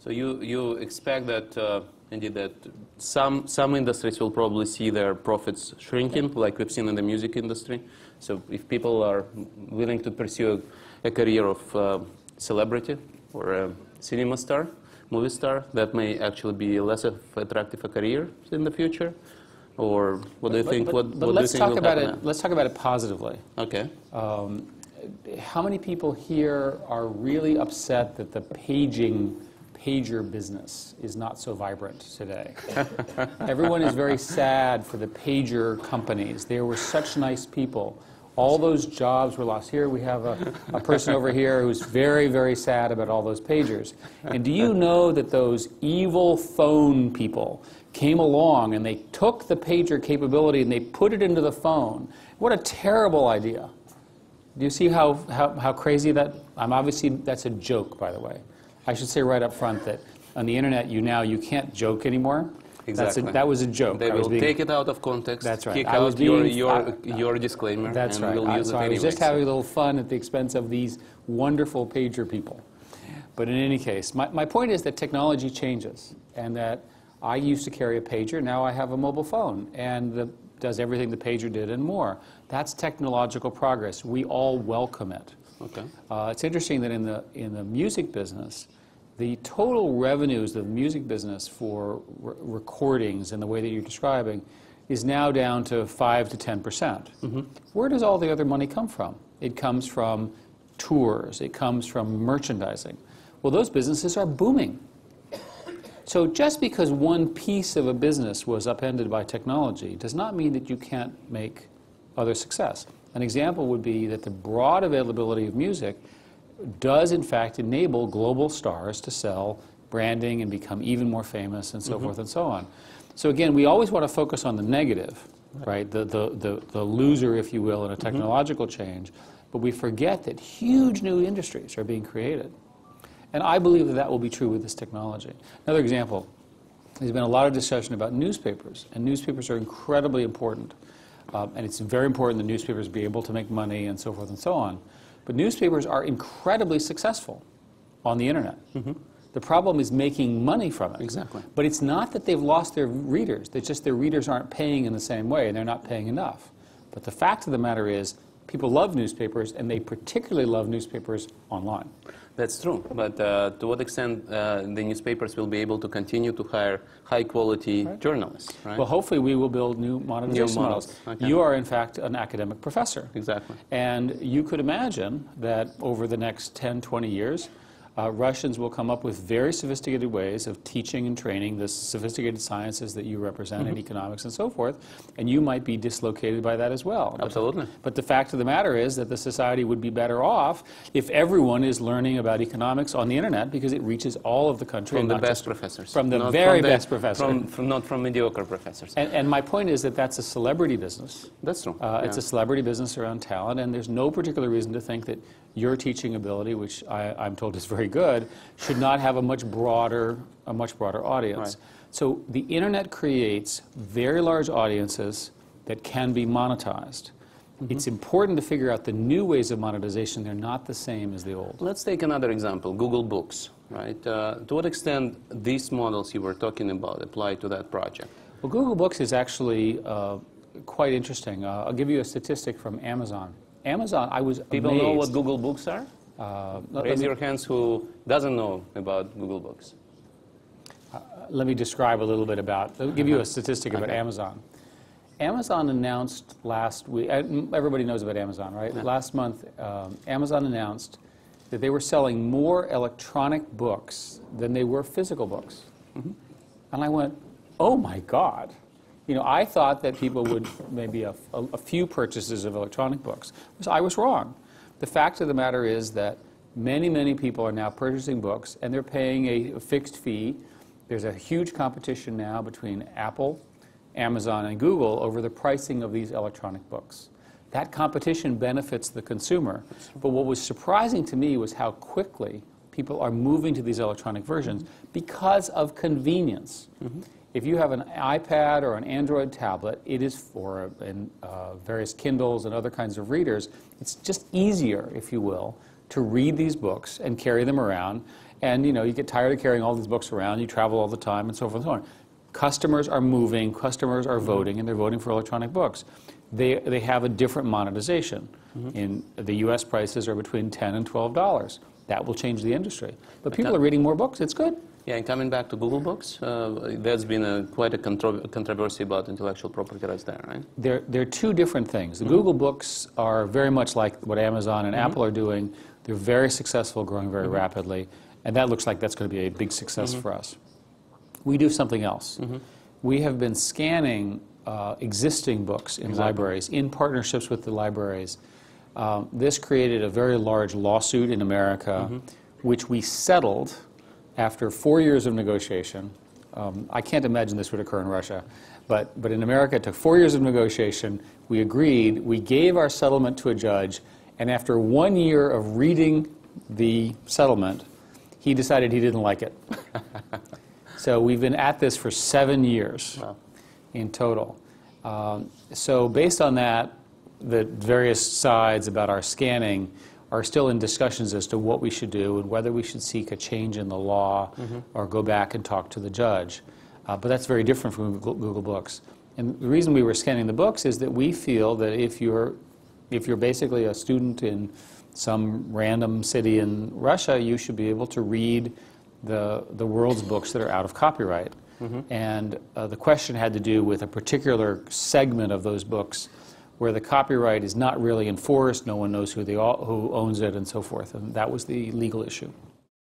So you expect that indeed that some industries will probably see their profits shrinking, like we've seen in the music industry. So if people are willing to pursue a career of celebrity or a cinema star, movie star, that may actually be less of attractive a career in the future. Or what do you think? What do you think will happen? Let's talk about it positively. Okay. How many people here are really upset that the pager business is not so vibrant today? Everyone is very sad for the pager companies. They were such nice people. All those jobs were lost. Here we have a person over here who's very, very sad about all those pagers. And do you know that those evil phone people came along and they took the pager capability and they put it into the phone? What a terrible idea. Do you see how crazy that? Obviously, that's a joke, by the way. I should say right up front that on the internet, you can't joke anymore. Exactly. That was a joke. They will take it out of context. That's right. Kick out your disclaimer. That's and right. We'll use it I was anyways. just having a little fun at the expense of these wonderful pager people. But in any case, my point is that technology changes, and that I used to carry a pager. Now I have a mobile phone, and does everything the pager did and more. That's technological progress. We all welcome it. Okay. It's interesting that in the music business, the total revenues of the music business for recordings in the way that you're describing is now down to 5 to 10%. Mm-hmm. Where does all the other money come from? It comes from tours. It comes from merchandising. Well, those businesses are booming. So just because one piece of a business was upended by technology does not mean that you can't make other success. An example would be that the broad availability of music does in fact enable global stars to sell branding and become even more famous and so forth and so on. So again, we always want to focus on the negative, right? The loser, if you will, in a technological change, but we forget that huge new industries are being created. And I believe that will be true with this technology. Another example, there's been a lot of discussion about newspapers, and newspapers are incredibly important. And it's very important that newspapers be able to make money and so forth and so on. But newspapers are incredibly successful on the internet. The problem is making money from it. Exactly. But it's not that they've lost their readers. It's just their readers aren't paying in the same way, and they're not paying enough. But the fact of the matter is, people love newspapers, and they particularly love newspapers online. That's true, but to what extent the newspapers will be able to continue to hire high-quality journalists, right? Well, hopefully we will build new monetization models. Okay. You are, in fact, an academic professor. Exactly. And you could imagine that over the next 10, 20 years, Russians will come up with very sophisticated ways of teaching and training the sophisticated sciences that you represent in economics and so forth, and you might be dislocated by that as well. Absolutely. But the fact of the matter is that the society would be better off if everyone is learning about economics on the internet, because it reaches all of the country. From the best professors. From the very best professors. Not from mediocre professors. And my point is that that's a celebrity business. That's true. It's a celebrity business around talent, and there's no particular reason to think that your teaching ability, which I'm told is very good, should not have a much broader audience. Right. So the internet creates very large audiences that can be monetized. It's important to figure out the new ways of monetization. They're not the same as the old. Let's take another example, Google Books, right? To what extent these models you were talking about apply to that project? Well, Google Books is actually quite interesting. I'll give you a statistic from Amazon. Amazon, I was People amazed. know what Google Books are? Raise your hands who doesn't know about Google Books. Let me describe a little bit about, I'll give you a statistic about Amazon. Amazon announced last week, everybody knows about Amazon, right? Yeah. Last month, Amazon announced that they were selling more electronic books than they were physical books. And I went, oh my God. You know, I thought that people would maybe a few purchases of electronic books. So I was wrong. The fact of the matter is that many, many people are now purchasing books, and they're paying a fixed fee. There's a huge competition now between Apple, Amazon, and Google over the pricing of these electronic books. That competition benefits the consumer. But what was surprising to me was how quickly people are moving to these electronic versions because of convenience. If you have an iPad or an Android tablet, it is for various Kindles and other kinds of readers, it's just easier, if you will, to read these books and carry them around. And you get tired of carrying all these books around, you travel all the time, and so forth and so on. Customers are moving, customers are voting, and they're voting for electronic books. They have a different monetization. In the US prices are between $10 and $12. That will change the industry. But people are reading more books, it's good. Yeah, and coming back to Google Books, there's been quite a controversy about intellectual property rights there, right? They're two different things. The Google Books are very much like what Amazon and Apple are doing. They're very successful, growing very rapidly, and that looks like that's going to be a big success for us. We do something else. We have been scanning existing books in libraries, in partnerships with the libraries. This created a very large lawsuit in America, which we settled after 4 years of negotiation. I can't imagine this would occur in Russia, but in America it took 4 years of negotiation. We agreed, we gave our settlement to a judge, and after 1 year of reading the settlement, he decided he didn't like it. So we've been at this for 7 years in total. So based on that, the various sides about our scanning are still in discussions as to what we should do and whether we should seek a change in the law or go back and talk to the judge. But that's very different from Google Books. And the reason we were scanning the books is that we feel that if you're basically a student in some random city in Russia, you should be able to read the world's books that are out of copyright. And the question had to do with a particular segment of those books where the copyright is not really enforced, no one knows who owns it, and so forth. And that was the legal issue.